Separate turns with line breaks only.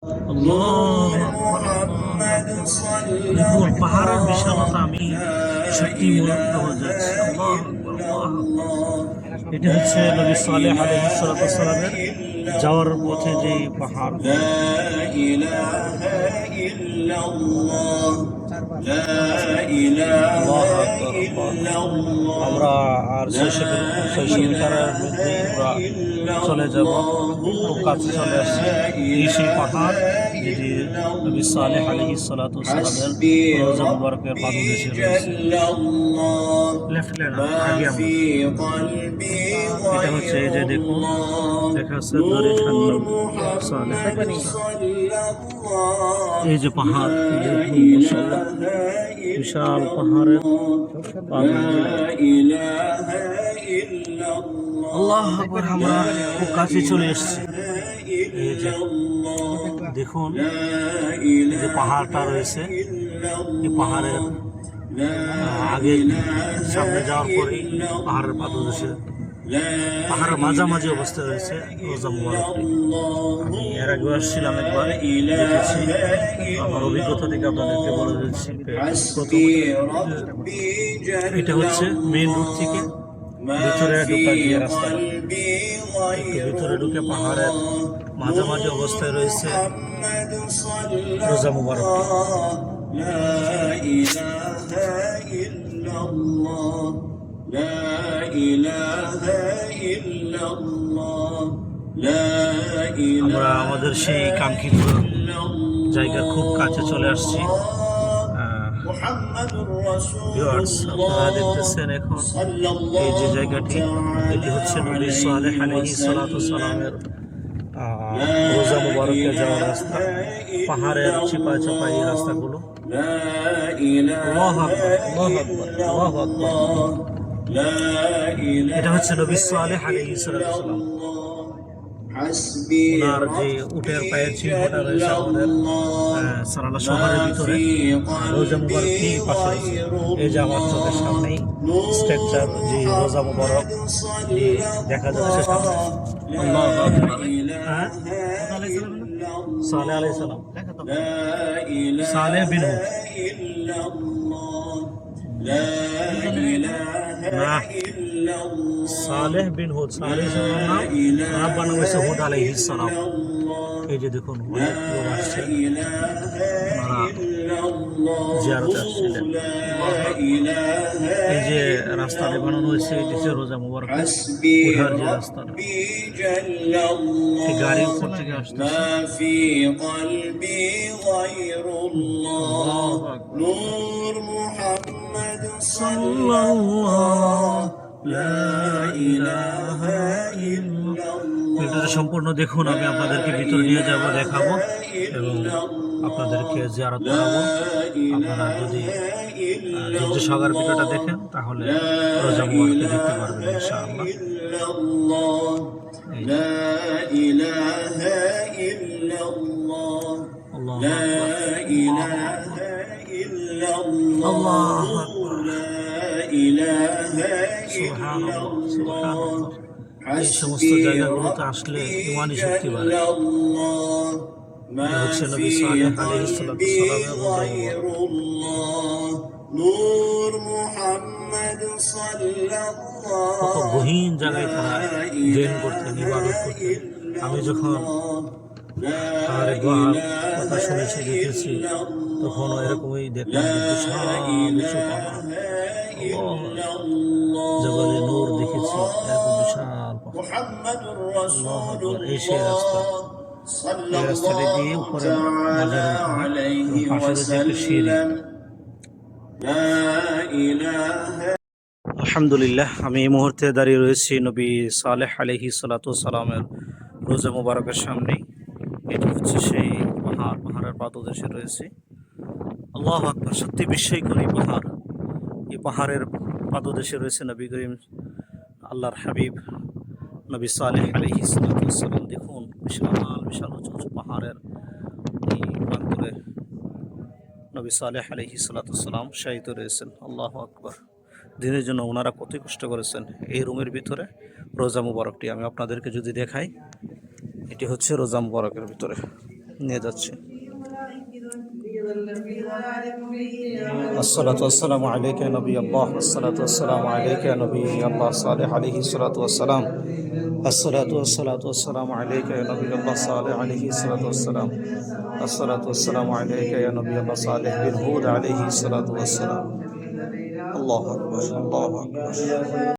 আল্লাহ দেখুন পাহাড়ের বিশালতা, আমি সত্যি মুগ্ধ হয়ে যাচ্ছি। আল্লাহ আকবার, আল্লাহ আকবার। এটা হচ্ছে নবী সালেহ আলাইহিস সালাতু ওয়াস সালামের যাওয়ার পথে যে পাহাড়। আল্লাহ আকবার, আল্লাহ। আমরা আর 600 মিটারের মধ্যে আমরা চলে যাব, খুব কাছে চলে আসছি। এই সেই পাহাড় যেটি নবী সালেহ আলাইহিস সালাতু ওয়াস সালামের রওজা মুবারকের পাদদেশে রয়েছে। লেফট লেন আগে আমরা, এটা হচ্ছে এই যে দেখুন, দেখা যাচ্ছে দরে সালেহ এই যে পাহাড়, মাশাআল্লাহ বিশাল পাহাড়ের আল্লাহ আকবার। আমরা খুব কাছে চলে এসেছি। এই যে দেখুন, এই যে পাহাড়টা রয়েছে, এই পাহাড়ের আগে সামনে যাওয়ার পরেই পাহাড়ের পাদদেশে, পাহাড়ের মাঝামাঝি অবস্থায় রয়েছে রওজা মুবারকটি। আমি এর আগে আসছিলাম একবার, দেখেছি, আমার অভিজ্ঞতা থেকে আপনাদেরকে বলে দিচ্ছি। এটা হচ্ছে মেইন রোড থেকে ভিতরে ঢোকা গিয়ে রাস্তা, ভিতরে ঢুকে পাহাড়ের মাঝামাঝি অবস্থায় রয়েছে রওজা মুবারকটি। আমরা আমাদের সেই কাঙ্ক্ষিত জায়গার খুব কাছে চলে আসছি। আপনারা দেখতেছেন এখন এই যে জায়গাটি, এটি হচ্ছে নবী সালেহ আলাইহিস সালাতু ওয়াস সালামের রওজা মুবারকে যাওয়ার রাস্তা। পাহাড়ের চিপায় চাপায় এই রাস্তাগুলো। আল্লাহু আকবার, আল্লাহু আকবার, আল্লাহু আকবার। এটা হচ্ছে নবী সালেহ আলাইহিস সালাতু ওয়াস সালাম, ওনার যে উটের পায়ের চিহ্নটা রয়েছে আমাদের সারালা শহরের ভিতরে। রওজা মুবারক কি পাশে রয়েছে, এই যে আমার চোখের সামনেই স্ট্রাকচার যে রওজা মুবারক দেখা যাচ্ছে সামনে। আল্লাহু আকবার। সালেহ আলাইহিস সালাম, সালেহ বিন হুদ না, সালেহ বিন হুদ, সালেহ নাম বানানো হয়েছে হুদ আলাইহিস সালাম। এই যে দেখুন, অনেক লোক আসছে, ওনারা জিয়ারতে আসছিলেন। এই যে রাস্তাটা বানানো হয়েছে, এটি হচ্ছে রওজা মুবারক উঠার যে রাস্তাটা, গাড়ির উপর থেকে আসতেছে। ভিডিওটা সম্পূর্ণ দেখুন, আমি আপনাদেরকে ভিতরে নিয়ে যাব, দেখাবো এবং আপনাদেরকে জিয়ারত করাবো। আপনারা যদি ধৈর্য সহকারে ভিডিওটা দেখেন তাহলে রওজা মুবারককে দেখতে পারবেন ইনশাআল্লাহ। আল্লাহু আকবার, সুবহানাল্লাহ, সুবহানাল্লাহ। এই সমস্ত জায়গাগুলোতে আসলে ইমানি শক্তি বাড়ে। এটা হচ্ছে নবী সালেহ আলাইহিস সালাতু ওয়াস সালামের রওজা মুবারক। কত গহীন জায়গায় তারা ধ্যান করতেন, ইবাদত করতেন। আমি যখন পাহাড়ে গুহার কথা শুনেছি, দেখেছি, তখন এরকমই দেখলাম, বিশাল উঁচু পাহাড়, জবালে নূর দেখেছি, এরকম বিশাল পাহাড়। এই সেই রাস্তা, এই রাস্তাটি দিয়ে উপরে মাজারের পাহাড়, পাশে রয়েছে একটা সিঁড়ি। আলহামদুলিল্লাহ, আমি এই মুহূর্তে দাঁড়িয়ে রয়েছি নবী সালেহ আলাইহিস সালাতু ওয়াস সালামের রওজা মুবারকের সামনেই। এটা হচ্ছে সেই পাহাড়, পাহাড়ের পাদদেশে রয়েছে। আল্লাহু আকবার, সত্যি বিস্ময়কর এই পাহাড়। এই পাহাড়ের পাদদেশে রয়েছে নবী করিম আল্লাহর হাবিব নবী সালেহ আলাইহিস সালাতু ওয়াস সালাম। দেখুন, বিশাল বিশাল উঁচু উঁচু পাহাড়ের এই প্রান্তরে নবী সালেহ আলাইহিস সালাতু ওয়াস সালাম শায়িত রয়েছেন। আল্লাহু আকবার। দিনের জন্য ওনারা কত কষ্ট করেছেন। এই রুমের ভিতরে রওজা মুবারকটি আমি আপনাদেরকে যদি দেখাই, এটি হচ্ছে রওজা মুবারকের ভিতরে। নিয়ে যাচ্ছে। আসসালাতু ওয়াসসালামু আলাইকা ইয়া নবী আল্লাহ, আসসালাতু ওয়াসসালামু আলাইকা ইয়া নবী আল্লাহ সালেহ আলাইহি সালাতু ওয়াসসালাম, আসসালাতু ওয়াসসালামু আলাইকা ইয়া নবী আল্লাহ সালেহ আলাইহি সালাতু ওয়াসসালাম, আসসালাতু ওয়াসসালামু আলাইকা ইয়া নবী আল্লাহ সালেহ বিন হুদ আলাইহি সালাতু ওয়াসসালাম। আল্লাহু আকবার, আল্লাহু আকবার।